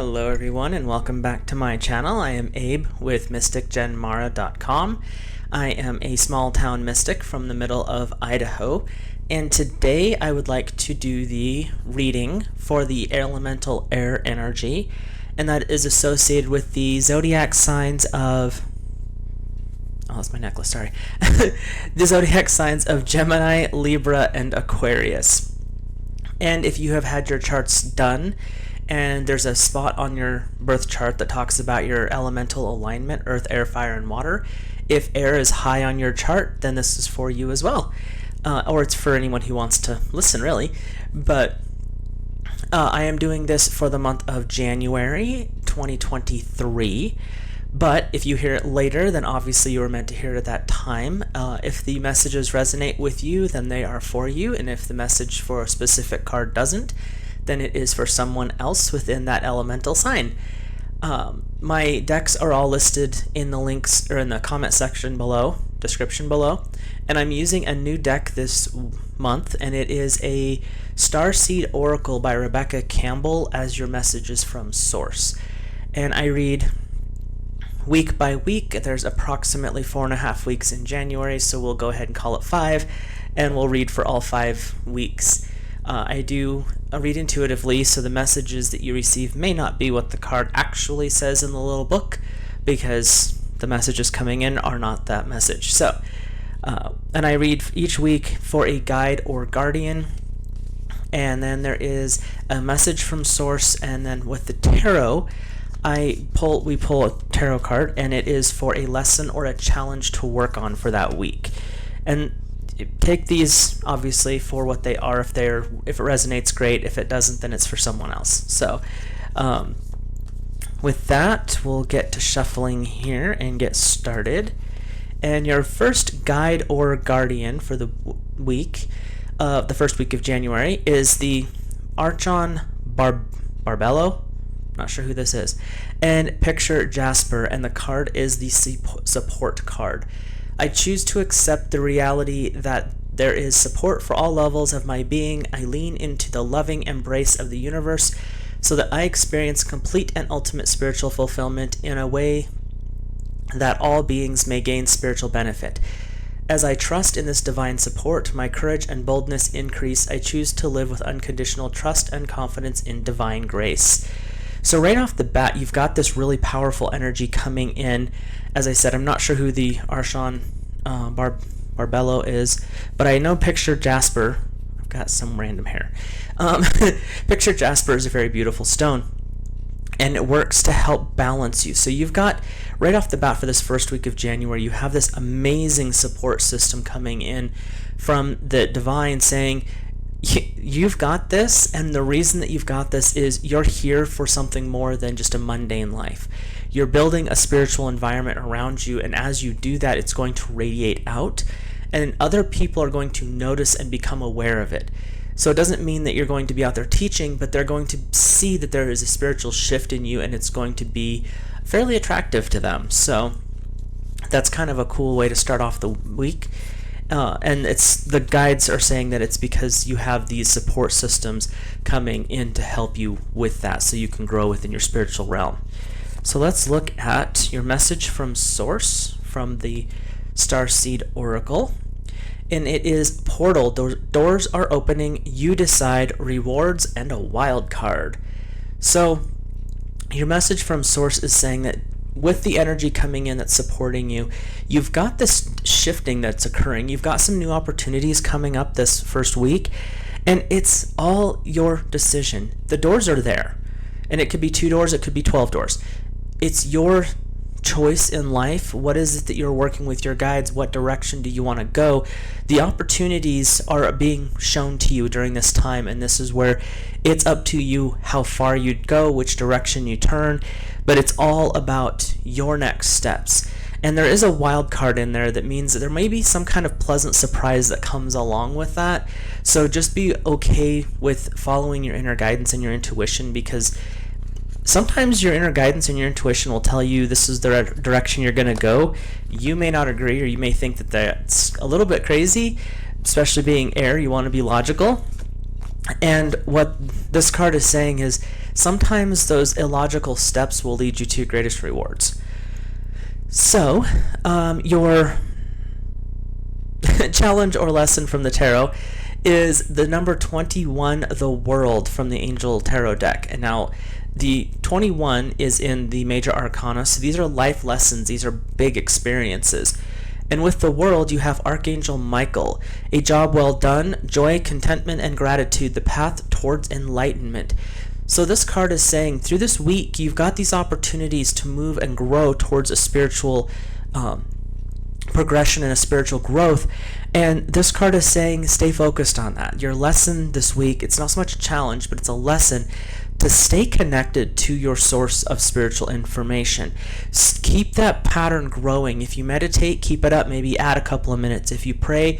Hello everyone and welcome back to my channel. I am Abe with MysticGenMara.com. I am a small town mystic from the middle of Idaho, and today I would like to do the reading for the elemental air energy, and that is associated with the zodiac signs of that's my necklace, sorry. The zodiac signs of Gemini, Libra, and Aquarius. And if you have had your charts done, and there's a spot on your birth chart that talks about your elemental alignment, earth, air, fire, and water. If air is high on your chart, then this is for you as well. Or it's for anyone who wants to listen, really. But I am doing this for the month of January 2023. But if you hear it later, then obviously you were meant to hear it at that time. If the messages resonate with you, then they are for you. And if the message for a specific card doesn't, then it is for someone else within that elemental sign. My decks are all listed in the links or in the comment section below, description below, and I'm using a new deck this month, and it is a Starseed Oracle by Rebecca Campbell as your messages from source. And I read week by week. There's approximately 4.5 weeks in January, so we'll go ahead and call it 5, and we'll read for all 5 weeks. I do read intuitively, so the messages that you receive may not be what the card actually says in the little book, because the messages coming in are not that message. So, and I read each week for a guide or guardian, and then there is a message from source, and then with the tarot, we pull a tarot card, and it is for a lesson or a challenge to work on for that week. And take these obviously for what they are. If it resonates, great. If it doesn't, then it's for someone else. So with that, we'll get to shuffling here and get started. And your first guide or guardian for the week, the first week of January, is the Archon Barbello. Not sure who this is. And picture Jasper, and the card is the support card. I choose to accept the reality that there is support for all levels of my being. I lean into the loving embrace of the universe so that I experience complete and ultimate spiritual fulfillment in a way that all beings may gain spiritual benefit. As I trust in this divine support, my courage and boldness increase. I choose to live with unconditional trust and confidence in divine grace. So right off the bat, you've got this really powerful energy coming in. As I said, I'm not sure who the Archon Barbello is, but I know picture Jasper. I've got some random hair. Picture Jasper is a very beautiful stone, and it works to help balance you. So you've got, right off the bat for this first week of January, you have this amazing support system coming in from the divine saying, you've got this, and the reason that you've got this is you're here for something more than just a mundane life. You're building a spiritual environment around you, and as you do that, it's going to radiate out, and other people are going to notice and become aware of it. So it doesn't mean that you're going to be out there teaching, but they're going to see that there is a spiritual shift in you, and it's going to be fairly attractive to them. So that's kind of a cool way to start off the week. And the guides are saying that it's because you have these support systems coming in to help you with that, so you can grow within your spiritual realm. So let's look at your message from source from the Starseed Oracle. And it is portal. Doors are opening. You decide. Rewards and a wild card. So your message from source is saying that with the energy coming in that's supporting you, you've got this shifting that's occurring. You've got some new opportunities coming up this first week, and it's all your decision. The doors are there, and it could be 2 doors, it could be 12 doors. It's your choice in life. What is it that you're working with your guides? What direction do you want to go? The opportunities are being shown to you during this time, and this is where it's up to you how far you go, which direction you turn, but it's all about your next steps. And there is a wild card in there that means that there may be some kind of pleasant surprise that comes along with that. So just be okay with following your inner guidance and your intuition, because sometimes your inner guidance and your intuition will tell you this is the direction you're going to go. You may not agree, or you may think that that's a little bit crazy, especially being air. You want to be logical. And what this card is saying is sometimes those illogical steps will lead you to your greatest rewards. So, your challenge or lesson from the tarot is the number 21, the World, from the Angel Tarot deck. And now the 21 is in the Major Arcana, so these are life lessons, these are big experiences. And with the World, you have Archangel Michael, a job well done, joy, contentment, and gratitude, the path towards enlightenment. So this card is saying through this week, you've got these opportunities to move and grow towards a spiritual progression and a spiritual growth. And this card is saying stay focused on that. Your lesson this week, it's not so much a challenge, but it's a lesson to stay connected to your source of spiritual information. Keep that pattern growing. If you meditate, keep it up, maybe add a couple of minutes. If you pray,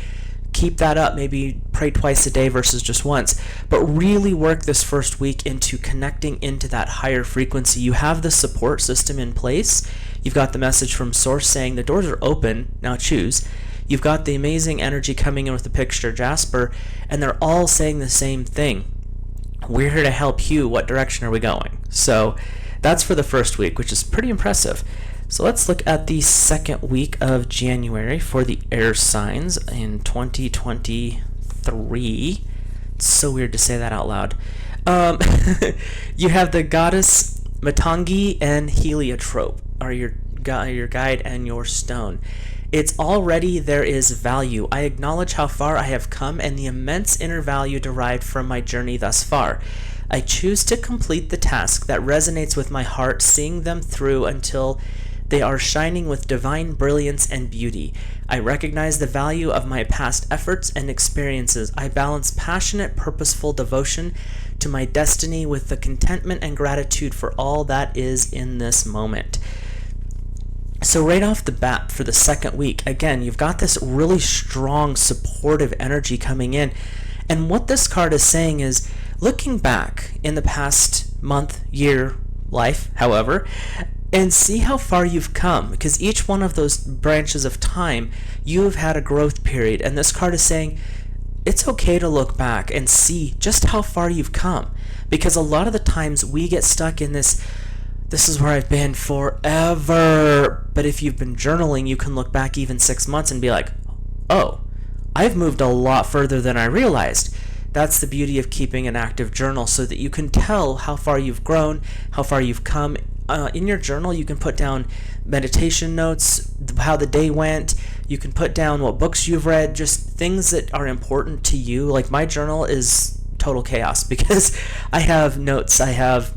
keep that up, maybe pray twice a day versus just once. But really work this first week into connecting into that higher frequency. You have the support system in place. You've got the message from Source saying the doors are open, now choose. You've got the amazing energy coming in with the picture Jasper, and they're all saying the same thing. We're here to help you. What direction are we going? So that's for the first week, which is pretty impressive. So let's look at the second week of January for the air signs in 2023. It's so weird to say that out loud. You have the goddess Matangi and Heliotrope are your guide and your stone. It's already there is value. I acknowledge how far I have come and the immense inner value derived from my journey thus far. I choose to complete the task that resonates with my heart, seeing them through until they are shining with divine brilliance and beauty. I recognize the value of my past efforts and experiences. I balance passionate, purposeful devotion to my destiny with the contentment and gratitude for all that is in this moment. So right off the bat for the second week, again, you've got this really strong, supportive energy coming in. And what this card is saying is, looking back in the past month, year, life, however, and see how far you've come. Because each one of those branches of time, you've had a growth period. And this card is saying, it's okay to look back and see just how far you've come. Because a lot of the times we get stuck in this is where I've been forever. But if you've been journaling, you can look back even 6 months and be like, oh, I've moved a lot further than I realized. That's the beauty of keeping an active journal, so that you can tell how far you've grown, how far you've come. In your journal, you can put down meditation notes, how the day went. You can put down what books you've read, just things that are important to you. Like my journal is total chaos because I have notes, I have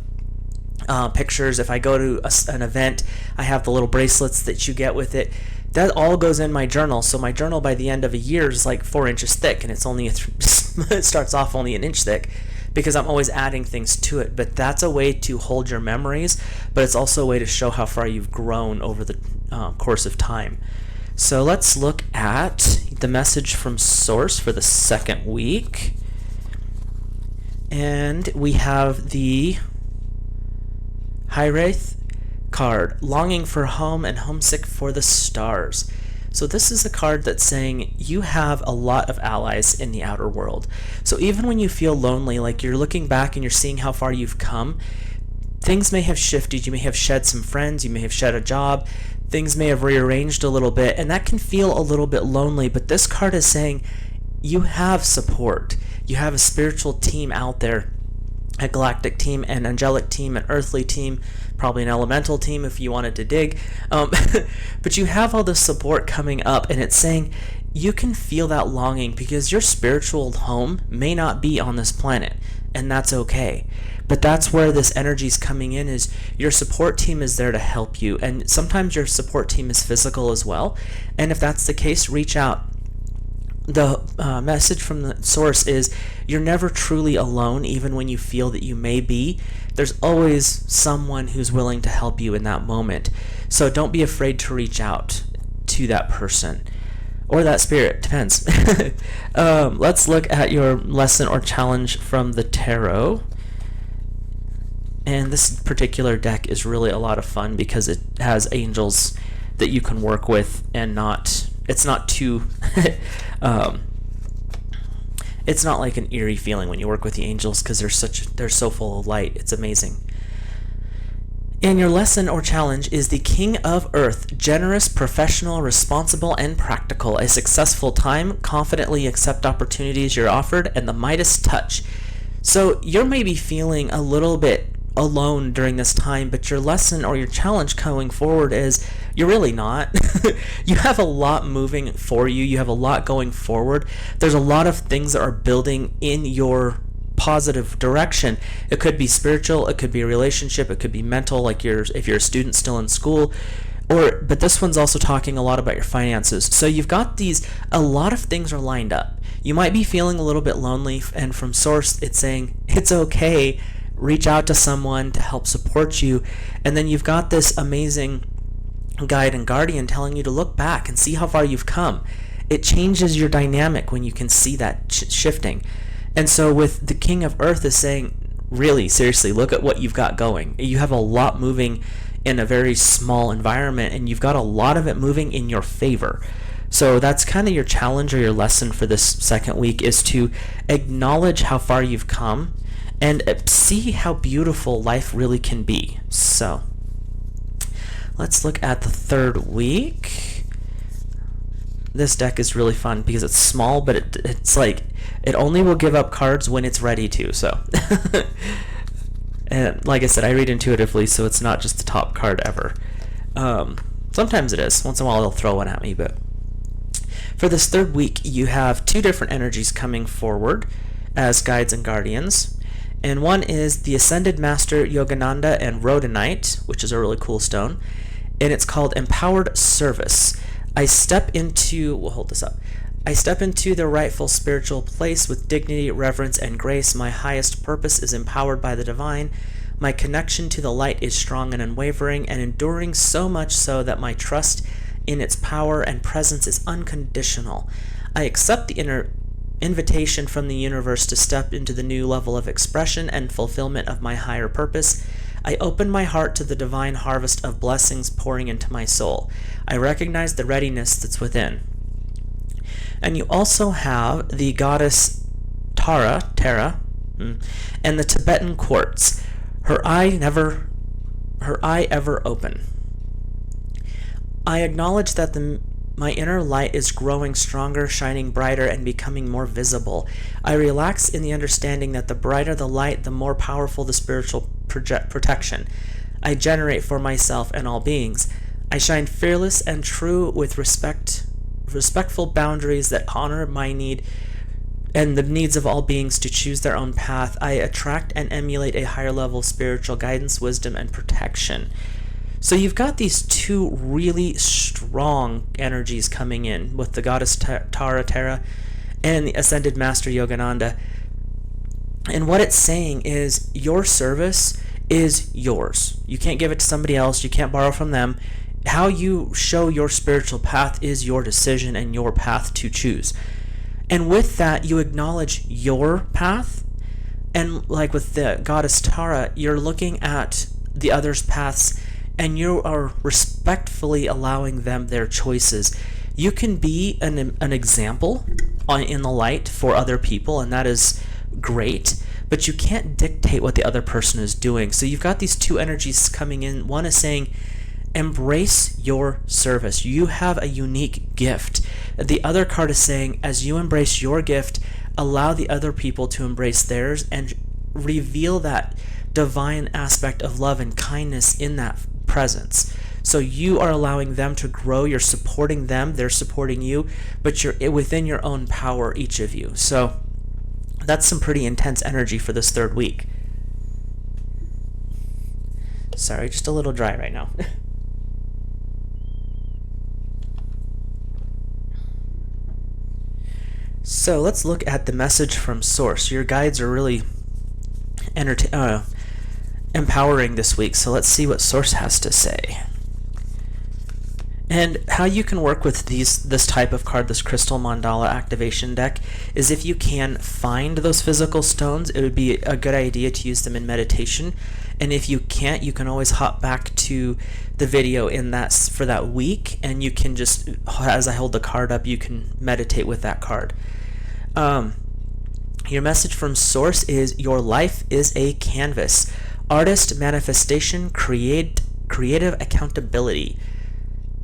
pictures. If I go to an event, I have the little bracelets that you get with it. That all goes in my journal. So my journal by the end of a year is like 4 inches thick, and it's only it starts off only an inch thick because I'm always adding things to it. But that's a way to hold your memories, but it's also a way to show how far you've grown over the course of time. So let's look at the message from Source for the second week. And we have the Hiraeth card, longing for home and homesick for the stars. So this is a card that's saying you have a lot of allies in the outer world. So even when you feel lonely, like you're looking back and you're seeing how far you've come, things may have shifted. You may have shed some friends, you may have shed a job, things may have rearranged a little bit, and that can feel a little bit lonely. But this card is saying you have support. You have a spiritual team out there, a galactic team, an angelic team, an earthly team, probably an elemental team if you wanted to dig. But you have all this support coming up, and it's saying you can feel that longing because your spiritual home may not be on this planet, and that's okay. But that's where this energy is coming in, is your support team is there to help you. And sometimes your support team is physical as well. And if that's the case, reach out. The message from the Source is you're never truly alone, even when you feel that you may be. There's always someone who's willing to help you in that moment. So don't be afraid to reach out to that person or that spirit, depends. Let's look at your lesson or challenge from the tarot. And this particular deck is really a lot of fun because it has angels that you can work with, and it's not too It's not like an eerie feeling when you work with the angels because they're so full of light. It's amazing. And your lesson or challenge is the King of Earth, generous, professional, responsible, and practical. A successful time, confidently accept opportunities you're offered, and the Midas touch. So you're maybe feeling a little bit alone during this time, but your lesson or your challenge going forward is you're really not. You have a lot moving for you. You have a lot going forward. There's a lot of things that are building in your positive direction. It could be spiritual, it could be a relationship, it could be mental, like if you're a student still in school, but this one's also talking a lot about your finances. So you've got a lot of things are lined up. You might be feeling a little bit lonely, and from source it's saying it's okay, reach out to someone to help support you. And then you've got this amazing guide and guardian telling you to look back and see how far you've come. It changes your dynamic when you can see that shifting. And so with the King of Earth is saying, really, seriously, look at what you've got going. You have a lot moving in a very small environment, and you've got a lot of it moving in your favor. So that's kind of your challenge or your lesson for this second week, is to acknowledge how far you've come and see how beautiful life really can be. So let's look at the third week. This deck is really fun because it's small, but it's like it only will give up cards when it's ready to. So, and like I said, I read intuitively, so it's not just the top card ever. Sometimes it is. Once in a while, they'll throw one at me. But for this third week, you have two different energies coming forward as guides and guardians. And one is the Ascended Master Yogananda and Rhodonite, which is a really cool stone. And it's called Empowered Service. I step into the rightful spiritual place with dignity, reverence, and grace. My highest purpose is empowered by the divine. My connection to the light is strong and unwavering and enduring, so much so that my trust in its power and presence is unconditional. I accept the invitation from the universe to step into the new level of expression and fulfillment of my higher purpose. I open my heart to the divine harvest of blessings pouring into my soul. I recognize the readiness that's within. And you also have the goddess Tara, and the Tibetan quartz. Her eye ever open. I acknowledge that my inner light is growing stronger, shining brighter, and becoming more visible. I relax in the understanding that the brighter the light, the more powerful the spiritual protection I generate for myself and all beings. I shine fearless and true with respectful boundaries that honor my need and the needs of all beings to choose their own path. I attract and emulate a higher level of spiritual guidance, wisdom, and protection. So you've got these two really strong energies coming in with the goddess Tara and the Ascended Master Yogananda. And what it's saying is your service is yours. You can't give it to somebody else. You can't borrow from them. How you show your spiritual path is your decision and your path to choose. And with that, you acknowledge your path. And like with the goddess Tara, you're looking at the other's paths and you are respectfully allowing them their choices. You can be an example in the light for other people, and that is great, but you can't dictate what the other person is doing. So you've got these two energies coming in. One is saying, embrace your service. You have a unique gift. The other card is saying, as you embrace your gift, allow the other people to embrace theirs and reveal that divine aspect of love and kindness in that presence. So you are allowing them to grow, you're supporting them, they're supporting you, but you're within your own power, each of you. So that's some pretty intense energy for this third week. Sorry, just a little dry right now. So let's look at the message from Source. Your guides are really empowering this week, so let's see what Source has to say. And how you can work with this type of card, this Crystal Mandala Activation deck, is if you can find those physical stones, it would be a good idea to use them in meditation. And if you can't, you can always hop back to the video for that week, and you can just, as I hold the card up, you can meditate with that card. Your message from Source is your life is a canvas. Artist manifestation, creative accountability.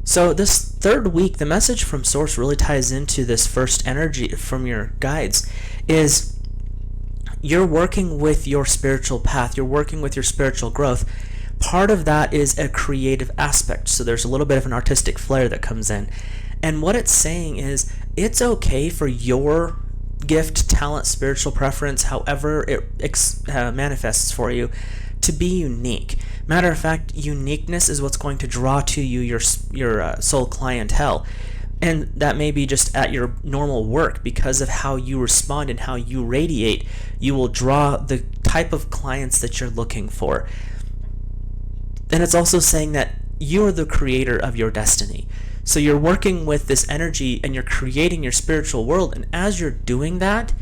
So this third week, the message from Source really ties into this first energy from your guides, is you're working with your spiritual path, you're working with your spiritual growth. Part of that is a creative aspect, so there's a little bit of an artistic flair that comes in. And what it's saying is it's okay for your gift, talent, spiritual preference, however it manifests for you, to be unique. Matter of fact, uniqueness is what's going to draw to you your soul clientele. And that may be just at your normal work. Because of how you respond and how you radiate, you will draw the type of clients that you're looking for. And it's also saying that you are the creator of your destiny. So you're working with this energy and you're creating your spiritual world. And as you're doing that,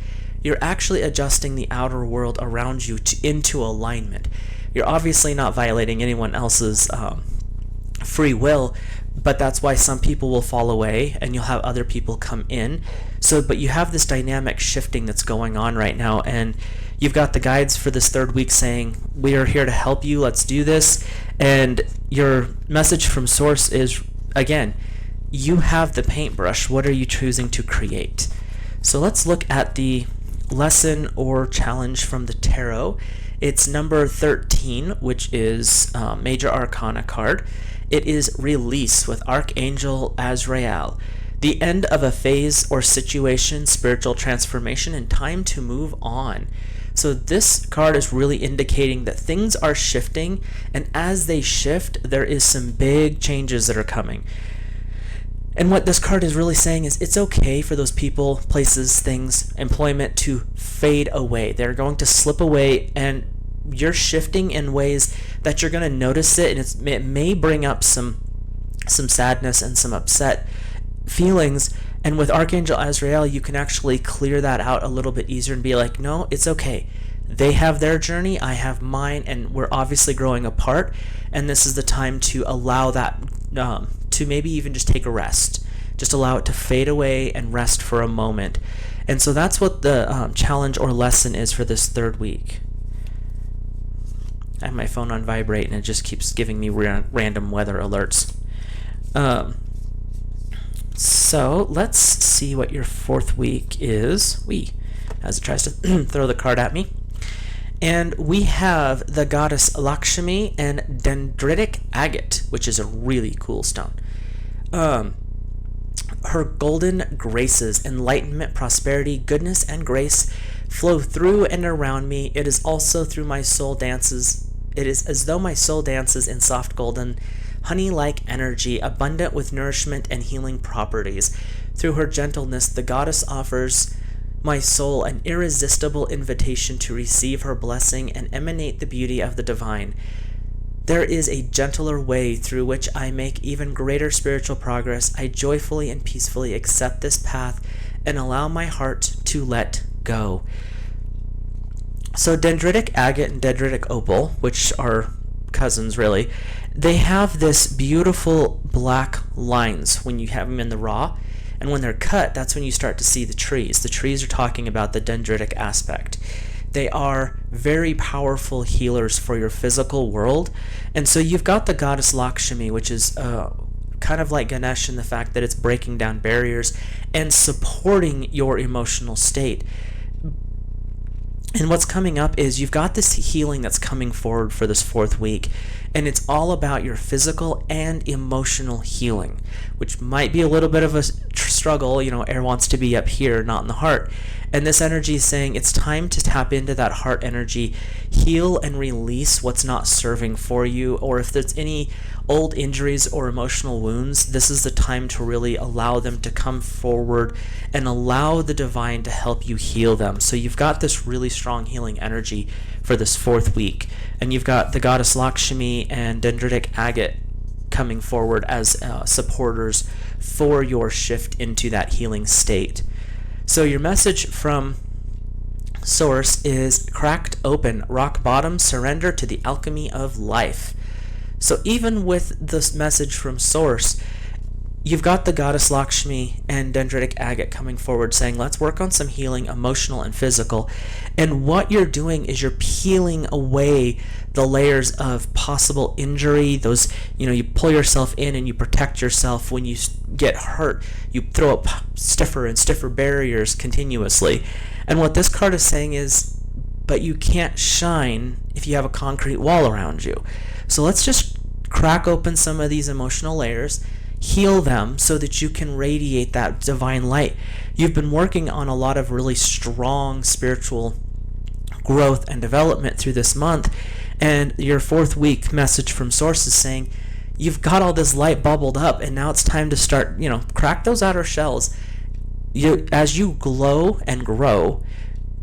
you're actually adjusting the outer world around you into alignment. You're obviously not violating anyone else's free will, but that's why some people will fall away and you'll have other people come in. But you have this dynamic shifting that's going on right now, and you've got the guides for this third week saying, we are here to help you, let's do this. And your message from Source is, again, you have the paintbrush. What are you choosing to create? So let's look at the lesson or challenge from the tarot. It's number 13, which is Major Arcana card. It is Release with Archangel Azrael. The end of a phase or situation, spiritual transformation, and time to move on. So this card is really indicating that things are shifting, and as they shift, there is some big changes that are coming. And what this card is really saying is it's okay for those people, places, things, employment to fade away. They're going to slip away, and you're shifting in ways that you're going to notice it, and it may bring up some sadness and some upset feelings. And with Archangel Azrael, you can actually clear that out a little bit easier and be like, no, it's okay. They have their journey, I have mine, and we're obviously growing apart. And this is the time to allow that to maybe even just take a rest. Just allow it to fade away and rest for a moment. And so that's what the challenge or lesson is for this third week. I have my phone on vibrate and it just keeps giving me random weather alerts. So let's see what your fourth week is. As it tries to throw the card at me. And we have the goddess Lakshmi and dendritic agate, which is a really cool stone. Her golden graces, enlightenment, prosperity, goodness, and grace flow through and around me. It is also through my soul dances. It is as though my soul dances in soft golden, honey-like energy, abundant with nourishment and healing properties. Through her gentleness, the goddess offers my soul an irresistible invitation to receive her blessing and emanate the beauty of the divine. There is a gentler way through which I make even greater spiritual progress. I joyfully and peacefully accept this path and allow my heart to let go. So dendritic agate and dendritic opal, which are cousins really, they have this beautiful black lines when you have them in the raw. And when they're cut, that's when you start to see the trees. The trees are talking about the dendritic aspect. They are very powerful healers for your physical world. And so you've got the goddess Lakshmi, which is kind of like Ganesh in the fact that it's breaking down barriers and supporting your emotional state. And what's coming up is you've got this healing that's coming forward for this fourth week, and it's all about your physical and emotional healing, which might be a little bit of a struggle. Air wants to be up here, not in the heart. And this energy is saying it's time to tap into that heart energy, heal and release what's not serving for you, or if there's any old injuries or emotional wounds, this is the time to really allow them to come forward and allow the divine to help you heal them. So you've got this really strong healing energy for this fourth week, and you've got the goddess Lakshmi and dendritic agate coming forward as supporters for your shift into that healing state. So your message from Source is cracked open, rock bottom, surrender to the alchemy of life. So even with this message from Source, you've got the goddess Lakshmi and dendritic agate coming forward saying, let's work on some healing, emotional and physical. And what you're doing is you're peeling away the layers of possible injury. Those, you pull yourself in and you protect yourself. When you get hurt, you throw up stiffer and stiffer barriers continuously. And what this card is saying is, but you can't shine if you have a concrete wall around you. So let's just crack open some of these emotional layers, heal them so that you can radiate that divine light. You've been working on a lot of really strong spiritual growth and development through this month, and your 4th week message from source is saying you've got all this light bubbled up, and now it's time to start, crack those outer shells. As you glow and grow,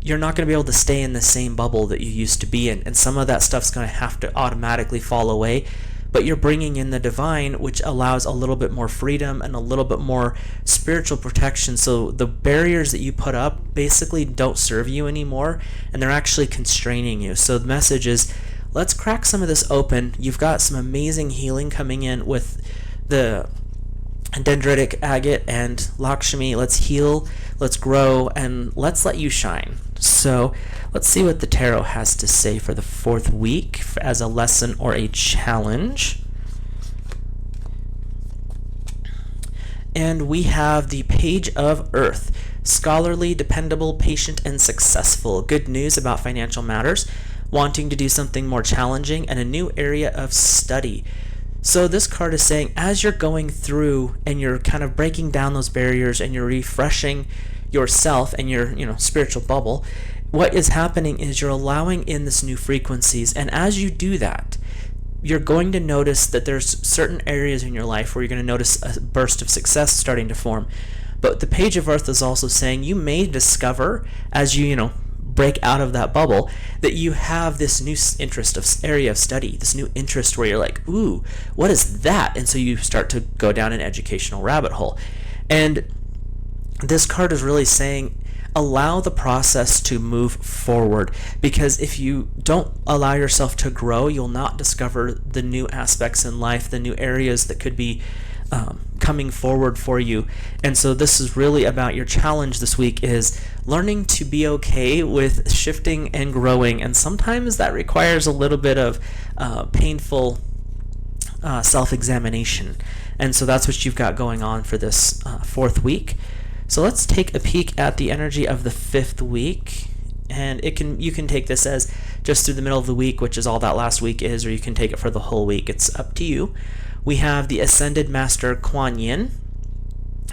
you're not going to be able to stay in the same bubble that you used to be in, and some of that stuff's going to have to automatically fall away. But you're bringing in the divine, which allows a little bit more freedom and a little bit more spiritual protection. So the barriers that you put up basically don't serve you anymore, and they're actually constraining you. So the message is, let's crack some of this open. You've got some amazing healing coming in with the dendritic agate and Lakshmi. Let's heal, let's grow, and let's let you shine. So let's see what the tarot has to say for the 4th week as a lesson or a challenge. And we have the Page of Earth. Scholarly, dependable, patient, and successful. Good news about financial matters. Wanting to do something more challenging and a new area of study. So this card is saying, as you're going through and you're kind of breaking down those barriers and you're refreshing yourself and your spiritual bubble, what is happening is you're allowing in this new frequencies. And as you do that, you're going to notice that there's certain areas in your life where you're going to notice a burst of success starting to form. But the Page of Earth is also saying you may discover, as you break out of that bubble, that you have this new interest of area of study, this new interest where you're like, ooh, what is that? And so you start to go down an educational rabbit hole. And this card is really saying, allow the process to move forward, because if you don't allow yourself to grow, you'll not discover the new aspects in life, the new areas that could be coming forward for you. And so this is really about your challenge this week, is learning to be okay with shifting and growing, and sometimes that requires a little bit of painful self-examination. And so that's what you've got going on for this 4th week. So let's take a peek at the energy of the 5th week, and you can take this as just through the middle of the week, which is all that last week is, or you can take it for the whole week. It's up to you. We have the Ascended Master Kuan Yin,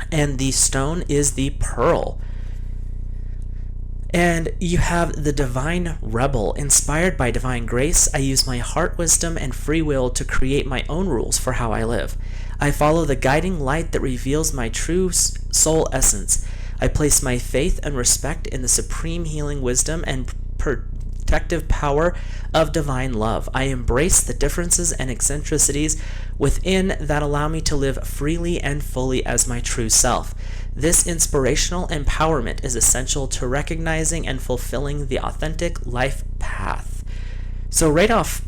and the stone is the pearl. And you have the Divine Rebel. Inspired by divine grace, I use my heart wisdom and free will to create my own rules for how I live. I follow the guiding light that reveals my true soul essence. I place my faith and respect in the supreme healing wisdom and protective power of divine love. I embrace the differences and eccentricities within that allow me to live freely and fully as my true self. This inspirational empowerment is essential to recognizing and fulfilling the authentic life path. So right off,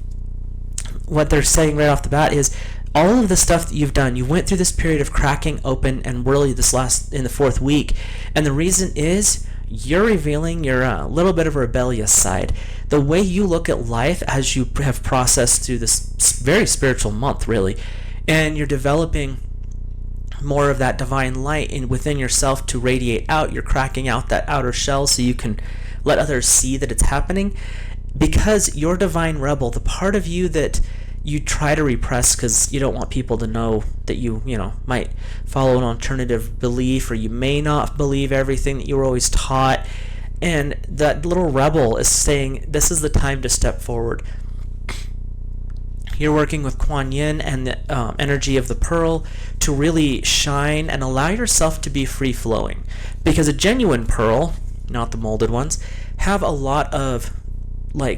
what they're saying right off the bat is, all of the stuff that you've done, you went through this period of cracking open, and really in the 4th week, and the reason is you're revealing your little bit of a rebellious side. The way you look at life as you have processed through this very spiritual month, really, and you're developing more of that divine light within yourself to radiate out. You're cracking out that outer shell so you can let others see that it's happening, because your divine rebel, the part of you that you try to repress because you don't want people to know that you might follow an alternative belief, or you may not believe everything that you were always taught, and that little rebel is saying, this is the time to step forward. You're working with Kuan Yin and the energy of the pearl to really shine and allow yourself to be free-flowing, because a genuine pearl, not the molded ones, have a lot of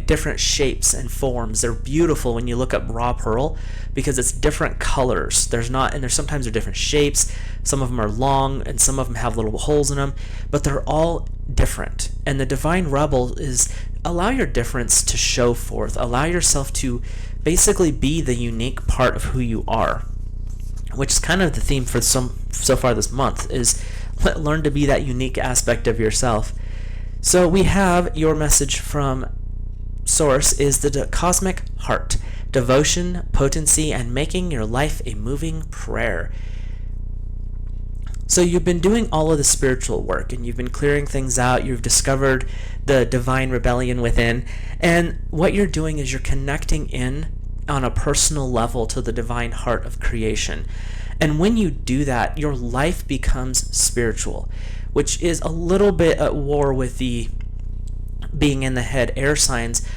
different shapes and forms. They're beautiful when you look up raw pearl, because it's different colors. There's sometimes they're different shapes. Some of them are long and some of them have little holes in them, but they're all different. And the divine rebel is, allow your difference to show forth. Allow yourself to basically be the unique part of who you are. which is kind of the theme for so far this month, is learn to be that unique aspect of yourself. So we have your message from Source is the cosmic heart, devotion, potency, and making your life a moving prayer. So you've been doing all of the spiritual work, and you've been clearing things out. You've discovered the divine rebellion within, and what you're doing is you're connecting in on a personal level to the divine heart of creation. And when you do that, your life becomes spiritual, which is a little bit at war with the being in the head air signs,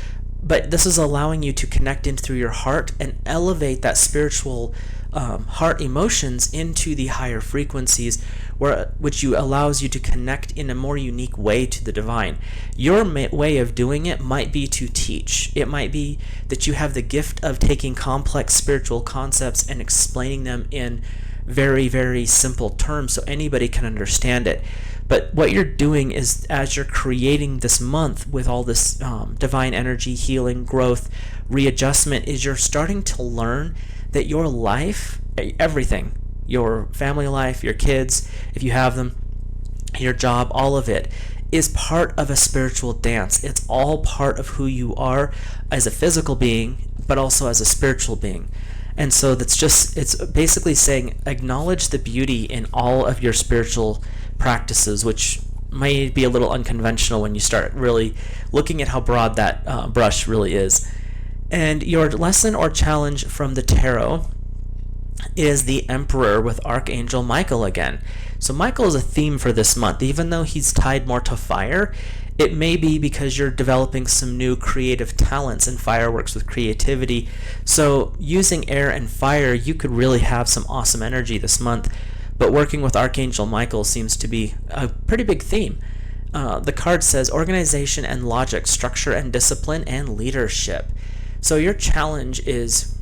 but this is allowing you to connect in through your heart and elevate that spiritual heart emotions into the higher frequencies, which allows you to connect in a more unique way to the divine. Your way of doing it might be to teach. It might be that you have the gift of taking complex spiritual concepts and explaining them in very, very simple terms so anybody can understand it. But what you're doing is, as you're creating this month with all this divine energy, healing, growth, readjustment, is you're starting to learn that your life, everything, your family life, your kids, if you have them, your job, all of it, is part of a spiritual dance. It's all part of who you are as a physical being, but also as a spiritual being. And so it's basically saying acknowledge the beauty in all of your spiritual practices, which may be a little unconventional when you start really looking at how broad that brush really is. And your lesson or challenge from the tarot is the Emperor with Archangel Michael again. So Michael is a theme for this month. Even though he's tied more to fire, it may be because you're developing some new creative talents, and fire works with creativity. So using air and fire, you could really have some awesome energy this month. But working with Archangel Michael seems to be a pretty big theme. The card says organization and logic, structure and discipline, and leadership. So your challenge is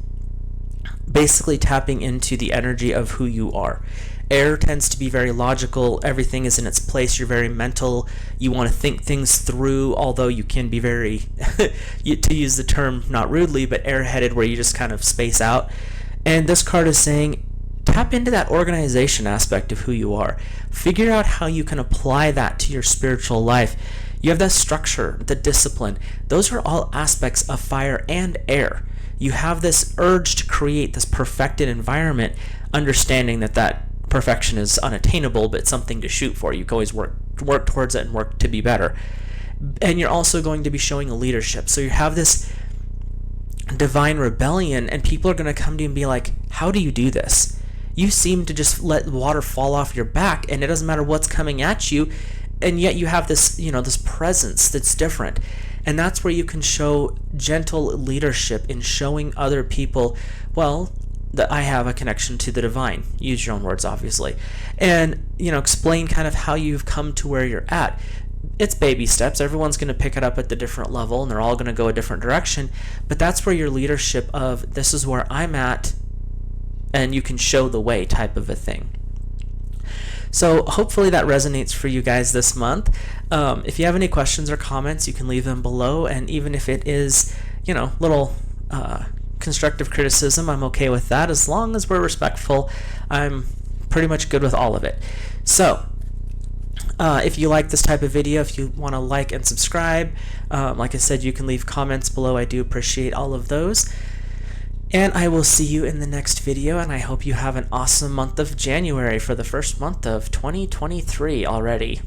basically tapping into the energy of who you are. Air tends to be very logical. Everything is in its place. You're very mental. You want to think things through, although you can be very, to use the term not rudely, but airheaded, where you just kind of space out. And this card is saying, tap into that organization aspect of who you are. Figure out how you can apply that to your spiritual life. You have that structure, the discipline. Those are all aspects of fire and air. You have this urge to create this perfected environment, understanding that perfection is unattainable, but something to shoot for. You can always work towards it and work to be better. And you're also going to be showing a leadership. So you have this divine rebellion, and people are going to come to you and be like, how do you do this? You seem to just let water fall off your back, and it doesn't matter what's coming at you, and yet you have this, this presence that's different. And that's where you can show gentle leadership in showing other people, well, that I have a connection to the divine. Use your own words, obviously. And, explain kind of how you've come to where you're at. It's baby steps. Everyone's going to pick it up at the different level, and they're all going to go a different direction. But that's where your leadership of, this is where I'm at, and you can show the way type of a thing. So hopefully that resonates for you guys this month. If you have any questions or comments, you can leave them below. And even if it is, little constructive criticism, I'm okay with that. As long as we're respectful, I'm pretty much good with all of it. So if you like this type of video, if you want to like and subscribe, like I said, you can leave comments below. I do appreciate all of those. And I will see you in the next video, and I hope you have an awesome month of January for the first month of 2023 already.